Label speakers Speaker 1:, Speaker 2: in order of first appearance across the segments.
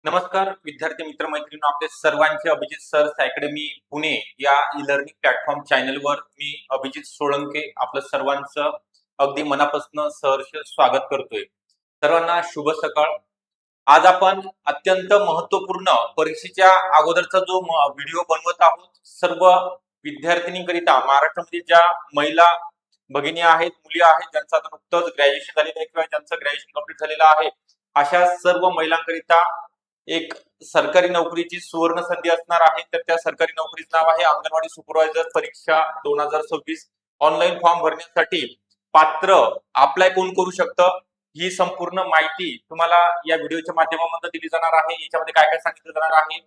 Speaker 1: नमस्कार विद्यार्थी मित्र मैत्रिणी, आपले सर्वांचे अभिजित सर अकॅडमी पुणे या ई लर्निंग प्लॅटफॉर्म चॅनलवर मी अभिजित सोळंके आपलं सर्वांचं अगदी मनापासून सहर्ष स्वागत करतोय. सर्वांना शुभ सकाळ. आज आपण अत्यंत महत्वपूर्ण परीक्षेच्या अगोदरचा जो व्हिडिओ बनवत आहोत, सर्व विद्यार्थिनींकरिता महाराष्ट्रामध्ये ज्या महिला भगिनी आहेत, मुली आहेत, ज्यांचं आता नुकतंच ग्रॅज्युएशन झालेलं आहे किंवा ज्यांचं ग्रॅज्युएशन कंप्लीट झालेलं आहे, अशा सर्व महिलांकरिता एक सरकारी नोकरीची सुवर्ण संधी असणार आहे. तर त्या सरकारी नोकरीचं नाव आहे अंगणवाडी सुपरवायझर परीक्षा 2026. ऑनलाईन फॉर्म भरण्यासाठी पात्र अप्लाय कोण करू शकतं, ही संपूर्ण माहिती तुम्हाला या व्हिडिओच्या माध्यमातून दिली जाणार आहे. याच्यामध्ये काय काय सांगितलं जाणार आहे,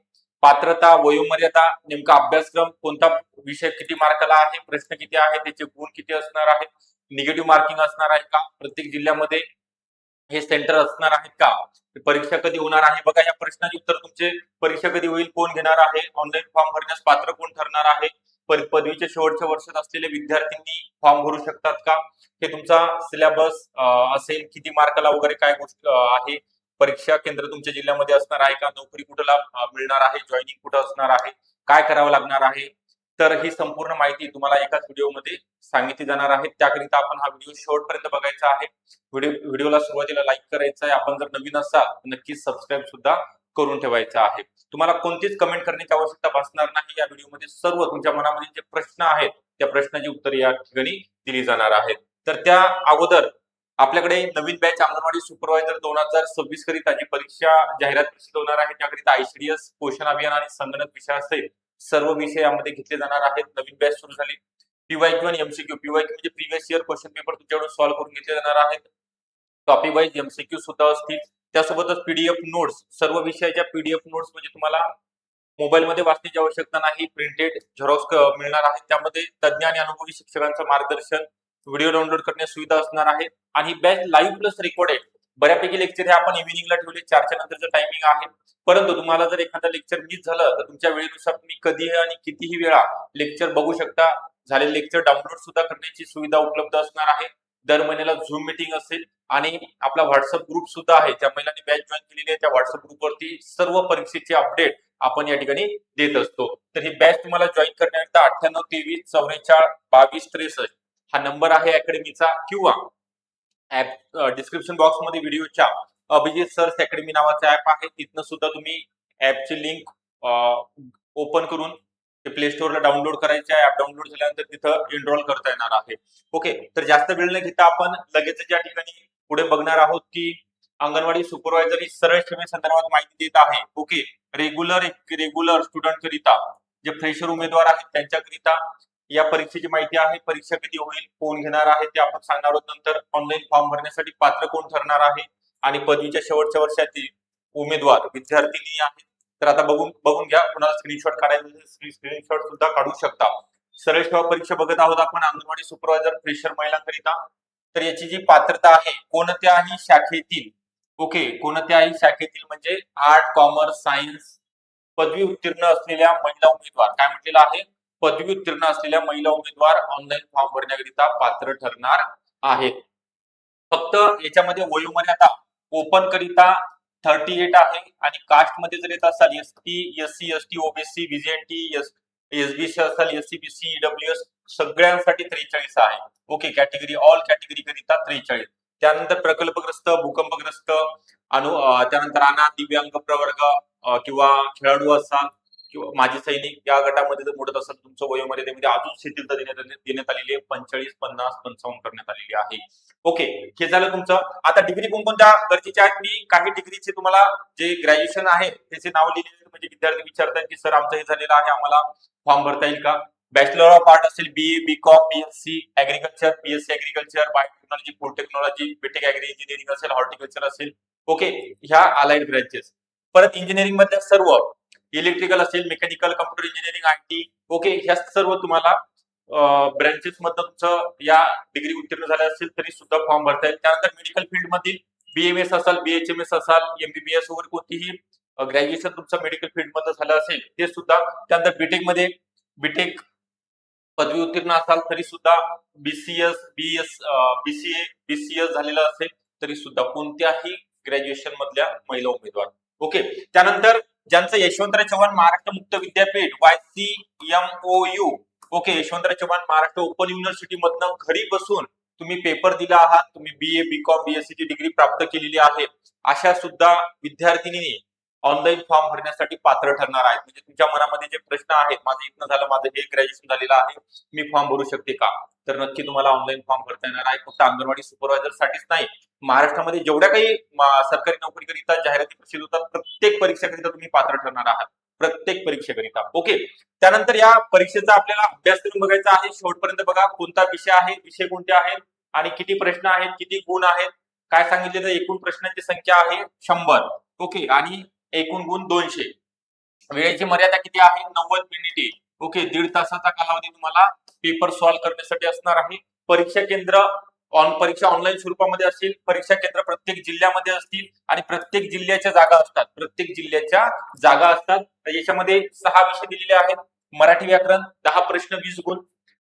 Speaker 1: पात्रता, वयोमर्यादा, नेमका अभ्यासक्रम, कोणता विषय किती मार्काला आहे, प्रश्न किती आहे, त्याचे गुण किती असणार आहेत, निगेटिव्ह मार्किंग असणार आहे का, प्रत्येक जिल्ह्यामध्ये हे सेंटर असणार आहेत का, परीक्षा कधी होणार आहे. बघा, या प्रश्नाचे उत्तर तुमचे, परीक्षा कधी होईल, कोण घेणार आहे, ऑनलाईन फॉर्म भरण्यास पात्र कोण ठरणार आहे, पदवीच्या शेवटच्या वर्षात असलेले विद्यार्थ्यांनी फॉर्म भरू शकतात का, हे तुमचा सिलेबस असेल, किती मार्काला वगैरे काय गोष्ट आहे, परीक्षा केंद्र तुमच्या जिल्ह्यामध्ये असणार आहे का, नोकरी कुठला मिळणार आहे, जॉईनिंग कुठं असणार आहे, काय करावं लागणार आहे. तर ही संपूर्ण माहिती तुम्हाला एकाच व्हिडिओमध्ये सांगितली जाणार आहे. त्याकरिता आपण हा व्हिडिओ शेवटपर्यंत बघायचा आहे. व्हिडिओला सुरुवातीला लाईक करायचं आहे. आपण जर नवीन असाल तर नक्कीच सबस्क्राईब सुद्धा करून ठेवायचं आहे. तुम्हाला कोणतीच कमेंट करण्याची आवश्यकता भासणार नाही. या व्हिडिओमध्ये सर्व तुमच्या मनामध्ये जे प्रश्न आहेत त्या प्रश्नाची उत्तरे या ठिकाणी दिली जाणार आहेत. तर त्या अगोदर आपल्याकडे नवीन बॅच अंगणवाडी सुपरवायझर 2026 करिता जी परीक्षा जाहिरात प्रसिद्ध होणार आहे, त्याकरिता आयसीडीएस, पोषण अभियान आणि संगणक विषय असेल, सर्व विषय यामध्ये घेतले जाणार आहेत. नवीन बॅच सुरू झाली. पीवायक्यू आणि एमसीक्यू, पीवायक्यू म्हणजे प्रीवियस इयर क्वेश्चन पेपर तुमच्याकडून सॉल्व्ह करून घेतले जाणार आहेत. टॉपिक वाईज एमसीक्यू सुद्धा असतील. त्यासोबतच पीडीएफ नोट्स, सर्व विषयाच्या पीडीएफ नोट्स म्हणजे तुम्हाला मोबाईलमध्ये वाचण्याची आवश्यकता नाही, प्रिंटेड झेरॉक्स मिळणार आहेत. त्यामध्ये तज्ञ आणि अनुभवी शिक्षकांचं मार्गदर्शन, व्हिडिओ डाउनलोड करण्यास सुविधा असणार आहे. आणि बॅच लाईव्ह प्लस रेकॉर्डेड, बऱ्यापैकी लेक्चर हे आपण इव्हिनिंगला ठेवले, 4च्या नंतरचं टायमिंग आहे. परंतु तुम्हाला जर एखादा लेक्चर मिस झालं तर तुमच्या वेळेनुसार तुम्ही कधीही आणि कितीही वेळा लेक्चर बघू शकता. झालेले लेक्चर डाउनलोड सुद्धा करण्याची सुविधा उपलब्ध असणार आहे. दर महिन्याला झूम मीटिंग असेल आणि आपला व्हॉट्सअप ग्रुप सुद्धा आहे. ज्या महिलांनी बॅच जॉईन केलेली आहे त्या व्हॉट्सअप ग्रुपवरती सर्व परीक्षेचे अपडेट आपण या ठिकाणी देत असतो. तर ही बॅच तुम्हाला जॉईन करण्याकरता 98 23 44 22 63 हा नंबर आहे अकॅडमीचा, किंवा ऍप डिस्क्रिप्शन बॉक्स मध्ये व्हिडिओच्या अभिजित सर्च अकॅडमी नावाचा ऍप आहे, तिथनं सुद्धा तुम्ही ऍपची लिंक ओपन करून ते प्ले स्टोअरला डाउनलोड करायचे आहे. ऍप डाउनलोड झाल्यानंतर तिथं एनरोल करता येणार आहे. ओके, तर जास्त वेळ न घेता आपण लगेच या ठिकाणी पुढे बघणार आहोत की अंगणवाडी सुपरवायझर ही सरळ सेवेसंदर्भात माहिती देत आहे. ओके, रेग्युलर स्टुडंट करिता, जे फ्रेशर उमेदवार आहेत त्यांच्याकरिता या परीक्षेची माहिती आहे. परीक्षा कधी होईल, कोण घेणार आहे ते आपण सांगणार आहोत नंतर. ऑनलाईन फॉर्म भरण्यासाठी पात्र कोण ठरणार आहे, आणि पदवीच्या शेवटच्या वर्षातील उमेदवार विद्यार्थिनी आहेत. तर आता बघून घ्या. कुणाला स्क्रीनशॉट काढायचं, स्क्रीनशॉट सुद्धा काढू शकता. सरळ सेवा परीक्षा बघत आहोत आपण अंगणवाडी सुपरवायझर फ्रेशर महिलांकरिता. तर याची जी पात्रता आहे, कोणत्याही शाखेतील, ओके, कोणत्याही शाखेतील म्हणजे आर्ट, कॉमर्स, सायन्स, पदवी उत्तीर्ण असलेल्या महिला उमेदवार, काय म्हटलेलं आहे, पदवी उत्तीर्ण असलेल्या महिला उमेदवार ऑनलाईन फॉर्म भरण्याकरिता पात्र ठरणार आहेत. फक्त याच्यामध्ये वयोमर्यादा ओपन करिता 38 आहे, आणि कास्ट मध्ये जर येत असाल ST, SC, ST, OBC, VJNT, SBC असाल, एससीबीसी, ईडब्ल्यूएस, सगळ्यांसाठी 43 आहे. ओके, कॅटेगरी, ऑल कॅटेगरी करिता 43. त्यानंतर प्रकल्पग्रस्त, भूकंपग्रस्त, त्यानंतर अनाथ, दिव्यांग प्रवर्ग किंवा खेळाडू असाल किंवा माजी सैनिक या गटामध्ये जर मोडत असाल, तुमचं वयोमर्यादेमध्ये अजून शिथिलता देण्यात आलेली आहे. 45, 50, 55 करण्यात आलेली आहे. ओके, हे झालं तुमचं. आता डिग्री कोणकोणत्या गरजेच्या आहेत, मी काही डिग्रीचे तुम्हाला जे ग्रॅज्युएशन आहे त्याचे नाव लिहिलेले, म्हणजे विद्यार्थी विचारतात की सर आमचं हे झालेलं आहे, आम्हाला फॉर्म भरता येईल का. बॅचलर ऑफ आर्ट असेल, BA, BCom, BSc agriculture, BSc agriculture, biotechnology, food technology, BTech agri engineering असेल, हॉर्टिकल्चर असेल. ओके, ह्या अलाइड ब्रँचेस. परत इंजिनिअरिंग मधल्या सर्व, इलेक्ट्रिकल असेल, mechanical, computer engineering, IT, okay, ह्या सर्व तुम्हाला ब्रँचेस मधनं तुमचं या डिग्री उत्तीर्ण झाल्या असेल तरी सुद्धा फॉर्म भरता येईल. त्यानंतर मेडिकल फील्ड मधील बीएमएस असाल, बीएचएमएस असाल, एमबीबीएस वगैरे कोणतीही ग्रॅज्युएशन तुमचं मेडिकल फील्ड मध्ये झालं असेल ते सुद्धा. त्यानंतर बीटेक मध्ये, बीटेक पदवी उत्तीर्ण असाल तरी सुद्धा, बीसीएस, बीसीए, बीसीएस झालेला असेल तरी सुद्धा, कोणत्याही ग्रॅज्युएशन मधल्या महिला उमेदवार. ओके. त्यानंतर ज्यांचं यशवंतराव चव्हाण महाराष्ट्र मुक्त विद्यापीठ YCMOU, okay, Yashwantrao Chavan Maharashtra open university मधनं घरी बसून तुम्ही पेपर दिला आहात, तुम्ही BA BCom BSc ची डिग्री प्राप्त केलेली आहे, अशा सुद्धा विद्यार्थिनी ऑनलाईन फॉर्म भरण्यासाठी पात्र ठरणार आहेत. म्हणजे तुमच्या मनामध्ये जे प्रश्न आहेत, माझं इथनं झालं, माझं हे ग्रॅज्युएशन झालेलं आहे, मी फॉर्म भरू शकते का, तर नक्की तुम्हाला ऑनलाईन फॉर्म भरता येणार आहे. फक्त अंगणवाडी सुपरवायझर साठीच नाही, महाराष्ट्रामध्ये जेवढ्या काही सरकारी नोकरीकरिता जाहिराती प्रसिद्ध होतात, प्रत्येक परीक्षेकरिता तुम्ही पात्र ठरणार आहात, प्रत्येक परीक्षेकरिता. ओके. त्यानंतर या परीक्षेचा आपल्याला अभ्यास करून बघायचा आहे. शेवटपर्यंत बघा, कोणता विषय आहे, विषय कोणते आहेत आणि किती प्रश्न आहेत, किती गुण आहेत. काय सांगितले तर एकूण प्रश्नांची संख्या आहे 100, ओके, आणि एकूण गुण 200. वेळेची मर्यादा किती आहे, 90 मिनिटे. ओके, 1.5 तासाचा कालावधी तुम्हाला पेपर सॉल्व्ह करण्यासाठी असणार आहे. परीक्षा केंद्र परीक्षा ऑनलाईन स्वरूपामध्ये असतील, परीक्षा केंद्र प्रत्येक जिल्ह्यामध्ये असतील आणि प्रत्येक जिल्ह्याच्या जागा असतात, प्रत्येक जिल्ह्याच्या जागा असतात. याच्यामध्ये 6 विषय दिलेले आहेत. मराठी व्याकरण 10 प्रश्न 20 गुण,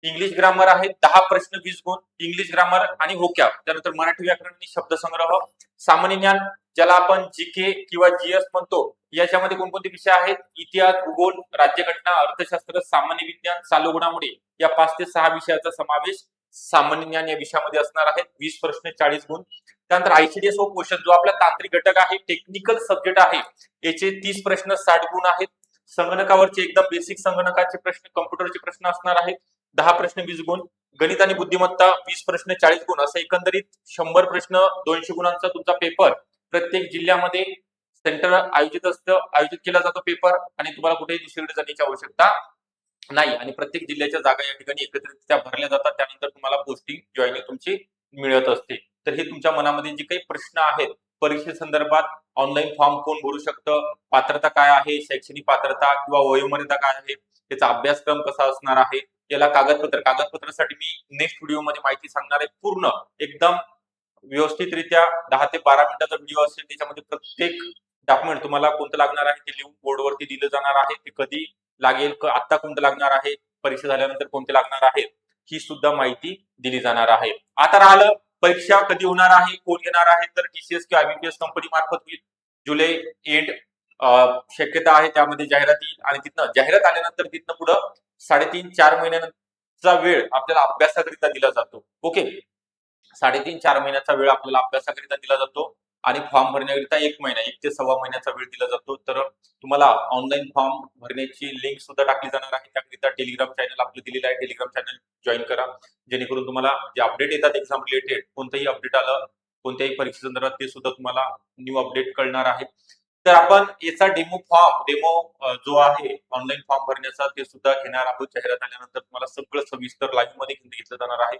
Speaker 1: इंग्लिश ग्रामर आहे 10 प्रश्न 20 गुण, इंग्लिश ग्रामर आणि व्होकॅब. त्यानंतर मराठी व्याकरण आणि शब्दसंग्रह, सामान्य ज्ञान ज्याला आपण जीके किंवा जीएस म्हणतो, याच्यामध्ये कोणकोणते विषय आहेत, इतिहास, भूगोल, राज्यघटना, अर्थशास्त्र, सामान्य विज्ञान, चालू घडामोडी, या 5 ते 6 विषयाचा समावेश सामान्य ज्ञान या विषयामध्ये असणार आहे. 20 प्रश्न 40 गुण. त्यानंतर ICDS व क्वेश्चन जो आपला तांत्रिक घटक आहे, टेक्निकल सब्जेक्ट आहे, याचे 30 प्रश्न 60 गुण आहेत. संगणकावरचे एकदम बेसिक संगणकाचे प्रश्न, कम्प्युटरचे प्रश्न असणार आहेत, 10 प्रश्न 20 गुण. गणित आणि बुद्धिमत्ता 20 प्रश्न 40 गुण, असं एकंदरीत 100 प्रश्न 200 गुणांचा तुमचा पेपर प्रत्येक जिल्ह्यामध्ये सेंटर आयोजित केला जातो पेपर, आणि तुम्हाला कुठेही दुसरीकडे जाण्याची आवश्यकता नाही, आणि प्रत्येक जिल्ह्याच्या जागा या ठिकाणी एकत्रितरित्या भरल्या जातात. त्यानंतर तुम्हाला पोस्टिंग जॉईनिंग तुमची मिळत असते. तर हे तुमच्या मनामध्ये जे काही प्रश्न आहेत परीक्षेसंदर्भात, ऑनलाईन फॉर्म कोण भरू शकतं, पात्रता काय आहे, शैक्षणिक पात्रता किंवा वयोमर्यादा काय आहे, त्याचा अभ्यासक्रम कसा असणार आहे, याला कागदपत्रासाठी मी नेक्स्ट व्हिडिओ मध्ये माहिती सांगणार आहे. पूर्ण एकदम व्यवस्थितरित्या 10 ते 12 मिनिटाचा व्हिडिओ असेल. त्याच्यामध्ये प्रत्येक डॉक्युमेंट तुम्हाला कोणतं लागणार आहे ते लिहून बोर्डवरती दिलं जाणार आहे. ते कधी लागेल, आता कोणतं लागणार आहे, परीक्षा झाल्यानंतर कोणते लागणार आहेत, ही सुद्धा माहिती दिली जाणार आहे. आता राहिलं परीक्षा कधी होणार आहे, कोण येणार आहे, तर TCS किंवा IBPS कंपनी मार्फत होईल. जुलै एंड शक्यता आहे, त्यामध्ये जाहिरात येईल आणि तिथनं जाहिरात आल्यानंतर तिथनं पुढं 3.5-4 महिन्यांचा वेळ आपल्याला अभ्यासाकरिता दिला जातो. ओके, 3.5-4 महिन्याचा वेळ आपल्याला अभ्यासाकरिता दिला जातो आणि फॉर्म भरण्याकरिता 1 महिना, 1 ते सव्वा महिन्याचा वेळ दिला जातो. तर तुम्हाला ऑनलाईन फॉर्म भरण्याची लिंक सुद्धा टाकली जाणार आहे. त्याकरिता टेलिग्राम चॅनल आपलं दिलेलं आहे, टेलिग्राम चॅनल जॉईन करा, जेणेकरून तुम्हाला जे अपडेट येतात एक्झाम रिलेटेड, कोणतंही अपडेट आलं कोणत्याही परीक्षेसंदर्भात, ते सुद्धा तुम्हाला न्यू अपडेट कळणार आहे. तर आपण याचा डेमो जो आहे ऑनलाईन फॉर्म भरण्याचा, ते सुद्धा घेणार आहोत. जाहिरात आल्यानंतर तुम्हाला सगळं सविस्तर लाईव्ह मध्ये घेतलं जाणार आहे.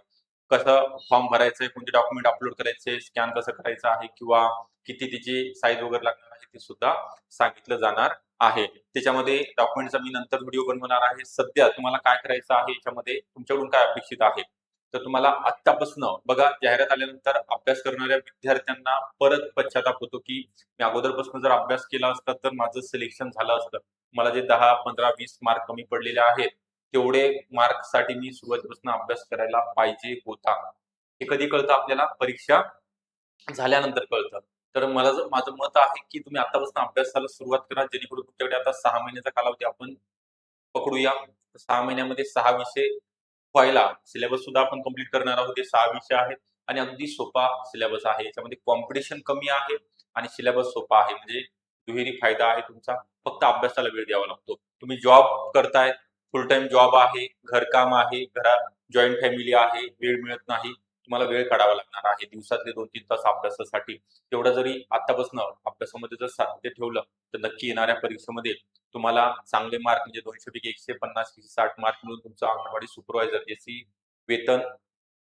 Speaker 1: कसं फॉर्म भरायचंय, कोणते डॉक्युमेंट अपलोड करायचे, स्कॅन कसं करायचं आहे, किंवा किती त्याची साईज वगैरे लागणार आहे, ते सुद्धा सांगितलं जाणार आहे. त्याच्यामध्ये डॉक्युमेंटचा मी नंतर व्हिडिओ बनवणार आहे. सध्या तुम्हाला काय करायचं आहे, याच्यामध्ये तुमच्याकडून काय अपेक्षित आहे, तर तुम्हाला आत्तापासून बघा, जाहिरात आल्यानंतर अभ्यास करणाऱ्या विद्यार्थ्यांना परत पश्चाताप होतो की मी अगोदरपासून जर अभ्यास केला असता तर माझं सिलेक्शन झालं असतं. मला जे 10, 15, 20 मार्क कमी पडलेले आहेत, तेवढे मार्क साठी मी सुरुवातीपासून अभ्यास करायला पाहिजे होता. हे कधी कळतं आपल्याला, परीक्षा झाल्यानंतर कळतं. तर माझं मत आहे की तुम्ही आतापासून अभ्यासाला सुरुवात करा, जेणेकरून तुमच्याकडे आता 6 महिन्याचा कालावधी आपण पकडूया. 6 महिन्यामध्ये 6 विषय व्हायला, सिलेबस सुद्धा आपण कंप्लीट करणार आहोत. हे 6 विषय आहेत आणि अगदी सोपा सिलेबस आहे. याच्यामध्ये कॉम्पिटिशन कमी आहे आणि सिलेबस सोपा आहे, म्हणजे दुहेरी फायदा आहे तुमचा. फक्त अभ्यासाला वेळ द्यावा लागतो. तुम्ही जॉब करताय, फुल टाइम जॉब आहे, घरकाम आहे, घरात जॉईंट फॅमिली आहे, वेळ मिळत नाही, तुम्हाला वेळ काढावा लागणार आहे दिवसातले 2-3 तास अभ्यासासाठी. तेवढा जरी आतापासून अभ्यासामध्ये जर सातत्य ठेवलं, तर नक्की येणाऱ्या परीक्षेमध्ये तुम्हाला चांगले मार्क, म्हणजे 200 पैकी 150 60 मार्क मिळून तुमचं अंगणवाडी सुपरवायझर, ज्याची वेतन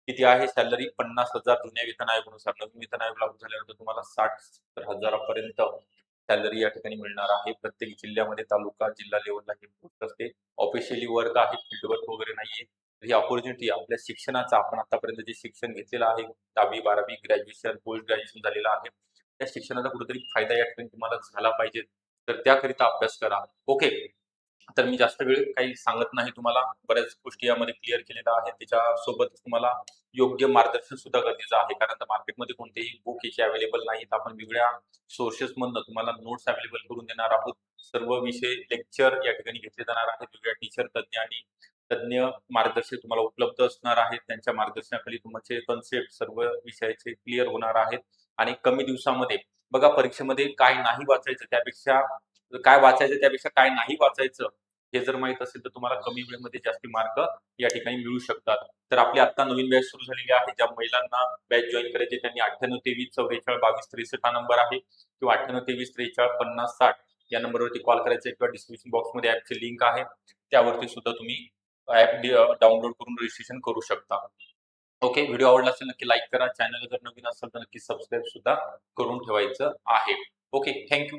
Speaker 1: किती आहे, सॅलरी 50,000 जुन्या वेतन आयोगानुसार. नवीन वेतन आयोग लागू झाल्यानंतर तुम्हाला 60,000 पर्यंत सॅलरी या ठिकाणी मिळणार आहे. प्रत्येक जिल्ह्यामध्ये तालुका जिल्हा लेवलला ही पोस्ट असते. ऑफिशियली वर्क आहे, फील्ड वर्क वगैरे नाहीये. ही ऑपॉर्च्युनिटी आपल्या शिक्षणाचा, आपण आतापर्यंत जे शिक्षण घेतलेलं आहे, 10वी 12वी ग्रॅज्युएशन पोस्ट ग्रॅज्युएशन झालेलं आहे, त्या शिक्षणाचा कुठेतरी फायदा या ठिकाणी तुम्हाला झाला पाहिजे. तर त्याकरिता अभ्यास करा. ओके, तर मी जास्त वेळ काही सांगत नाही तुम्हाला, बऱ्याच गोष्टी यामध्ये क्लिअर केलेल्या आहेत. त्याच्यासोबत तुम्हाला योग्य मार्गदर्शन सुद्धा गरजेचं आहे. कारण आता मार्केटमध्ये कोणतेही बुक याचे अवेलेबल नाहीत. आपण वेगळ्या सोर्सेसमधनं तुम्हाला नोट्स अवेलेबल करून देणार आहोत. सर्व विषय लेक्चर या ठिकाणी घेतले जाणार आहेत. वेगळ्या टीचर, तज्ञ आणि तज्ञ मार्गदर्शक तुम्हाला उपलब्ध असणार आहेत. त्यांच्या मार्गदर्शनाखाली तुमचे कन्सेप्ट सर्व विषयाचे क्लिअर होणार आहेत आणि कमी दिवसामध्ये बघा परीक्षेमध्ये काय नाही वाचायचं त्यापेक्षा काय नाही वाचायचं हे जर माहित असेल तर तुम्हाला कमी वेळेमध्ये जास्ती मार्क या ठिकाणी मिळू शकतात. तर आपली आता नवीन बॅच सुरू झालेली आहे. ज्या महिलांना बॅच जॉईन करायची त्यांनी 9823442263 हा नंबर आहे किंवा 9823435060 या नंबरवरती कॉल करायचा किंवा डिस्क्रिप्शन बॉक्समध्ये ऍपची लिंक आहे त्यावरती सुद्धा तुम्ही ऍप डाउनलोड करून रजिस्ट्रेशन करू शकता. ओके, व्हिडिओ आवडला असेल नक्की लाईक करा. चॅनल जर नवीन असेल तर नक्की सबस्क्राईब सुद्धा करून ठेवायचं आहे. Okay, thank you.